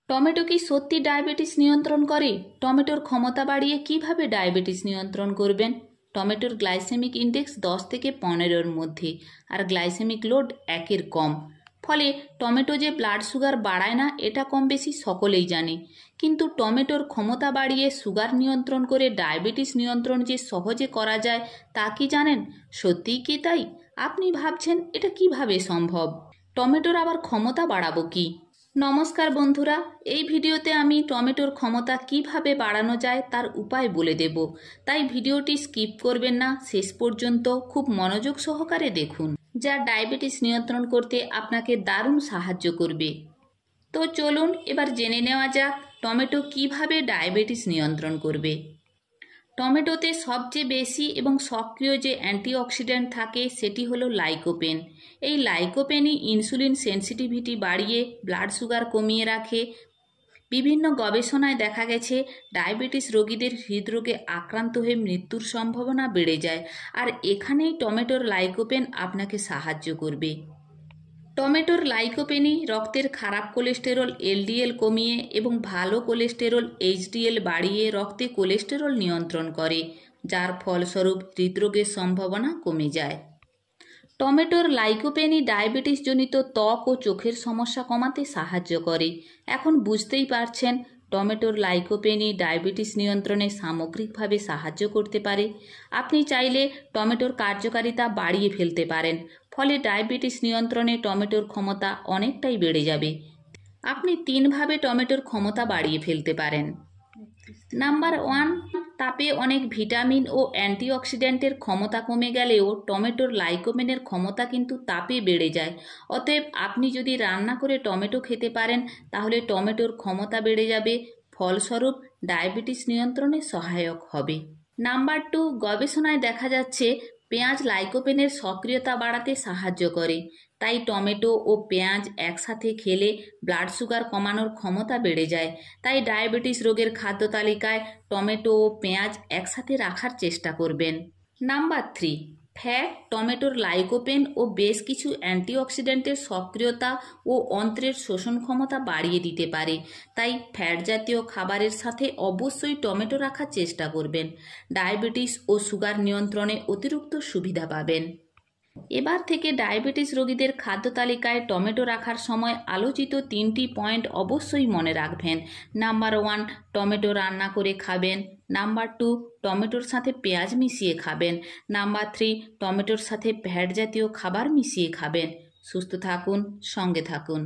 Tomato কি সত্যি diabetes নিয়ন্ত্রণ করে? টমেটোর ক্ষমতা বাড়িয়ে কিভাবে ডায়াবেটিস নিয়ন্ত্রণ করবেন? টমেটোর গ্লাইসেমিক ইন্ডেক্স 10 থেকে 15-এর মধ্যে আর গ্লাইসেমিক লোড 1-এর কম। ফলে টমেটো যে ব্লাড সুগার বাড়ায় না, এটা কম বেশি সকলেই জানে। কিন্তু টমেটোর ক্ষমতা বাড়িয়ে সুগার নিয়ন্ত্রণ করে ডায়াবেটিস নিয়ন্ত্রণ যে সহজে করা যায় তা কি জানেন? সত্যিই কি তাই? আপনি ভাবছেন এটা কিভাবে সম্ভব? টমেটোর আবার ক্ষমতা বাড়াবো কি? নমস্কার বন্ধুরা, এই ভিডিওতে আমি টমেটোর ক্ষমতা কিভাবে বাড়ানো যায় তার উপায় বলে দেব। তাই ভিডিওটি স্কিপ করবেন না, শেষ পর্যন্ত খুব মনোযোগ সহকারে দেখুন, যা ডায়াবেটিস নিয়ন্ত্রণ করতে আপনাকে দারুণ সাহায্য করবে। তো চলুন এবার জেনে নেওয়া যাক টমেটো কিভাবে ডায়াবেটিস নিয়ন্ত্রণ করবে। টমেটোতে সবচেয়ে বেশি এবং সক্রিয় যে অ্যান্টিঅক্সিডেন্ট থাকে সেটি হলো লাইকোপেন। এই লাইকোপেনই ইনসুলিন সেন্সিটিভিটি বাড়িয়ে ব্লাড সুগার কমিয়ে রাখে। বিভিন্ন গবেষণায় দেখা গেছে ডায়াবেটিস রোগীদের হৃদরোগে আক্রান্ত হয়ে মৃত্যুর সম্ভাবনা বেড়ে যায়, আর এখানেই টমেটোর লাইকোপেন আপনাকে সাহায্য করবে। টমেটোর লাইকোপেনই রক্তের খারাপ কোলেস্টেরল এলডিএল কমিয়ে এবং ভালো কোলেস্টেরল এইচডিএল বাড়িয়ে রক্তে কোলেস্টেরল নিয়ন্ত্রণ করে, যার ফলস্বরূপ হৃদরোগের সম্ভাবনা কমে যায়। টমেটোর লাইকোপেনই ডায়াবেটিসজনিত ত্বক ও চোখের সমস্যা কমাতে সাহায্য করে। এখন বুঝতেই পারছেন টমেটোর লাইকোপেনই ডায়াবেটিস নিয়ন্ত্রণে সামগ্রিকভাবে সাহায্য করতে পারে। আপনি চাইলে টমেটোর কার্যকারিতা বাড়িয়ে ফেলতে পারেন, ফলে ডায়াবেটিস নিয়ন্ত্রণে টমেটোর ক্ষমতা অনেকটাই বেড়ে যাবে। আপনি 3ভাবে টমেটোর ক্ষমতা বাড়িয়ে ফেলতে পারেন। নাম্বার 1, তাপে অনেক ভিটামিন ও অ্যান্টিঅক্সিডেন্টের ক্ষমতা কমে গেলেও টমেটোর লাইকোপেনের ক্ষমতা কিন্তু তাপে বেড়ে যায়। অতএব আপনি যদি রান্না করে টমেটো খেতে পারেন তাহলে টমেটোর ক্ষমতা বেড়ে যাবে, ফলস্বরূপ ডায়াবেটিস নিয়ন্ত্রণে সহায়ক হবে। নাম্বার 2, গবেষণায় দেখা যাচ্ছে পেঁয়াজ লাইকোপেনের সক্রিয়তা বাড়াতে সাহায্য করে। তাই টমেটো ও পেঁয়াজ একসাথে খেলে ব্লাড সুগার কমানোর ক্ষমতা বেড়ে যায়। তাই ডায়াবেটিস রোগের খাদ্য তালিকায় টমেটো ও পেঁয়াজ একসাথে রাখার চেষ্টা করবেন। নাম্বার 3, ফ্যাট টমেটোর লাইকোপেন ও বেশ কিছু অ্যান্টিঅক্সিডেন্টের সক্রিয়তা ও অন্ত্রের শোষণ ক্ষমতা বাড়িয়ে দিতে পারে। তাই ফ্যাট জাতীয় খাবারের সাথে অবশ্যই টমেটো রাখার চেষ্টা করবেন। ডায়াবেটিস ও সুগার নিয়ন্ত্রণে অতিরিক্ত সুবিধা পাবেন। এবার থেকে ডায়াবেটিস রোগীদের খাদ্য তালিকায় টমেটো রাখার সময় আলোচিত 3টি পয়েন্ট অবশ্যই মনে রাখবেন। নাম্বার 1, টমেটো রান্না করে খাবেন। নাম্বার 2, টমেটোর সাথে পেঁয়াজ মিশিয়ে খাবেন। নাম্বার 3, টমেটোর সাথে ফ্যাট জাতীয় খাবার মিশিয়ে খাবেন। সুস্থ থাকুন, সঙ্গে থাকুন।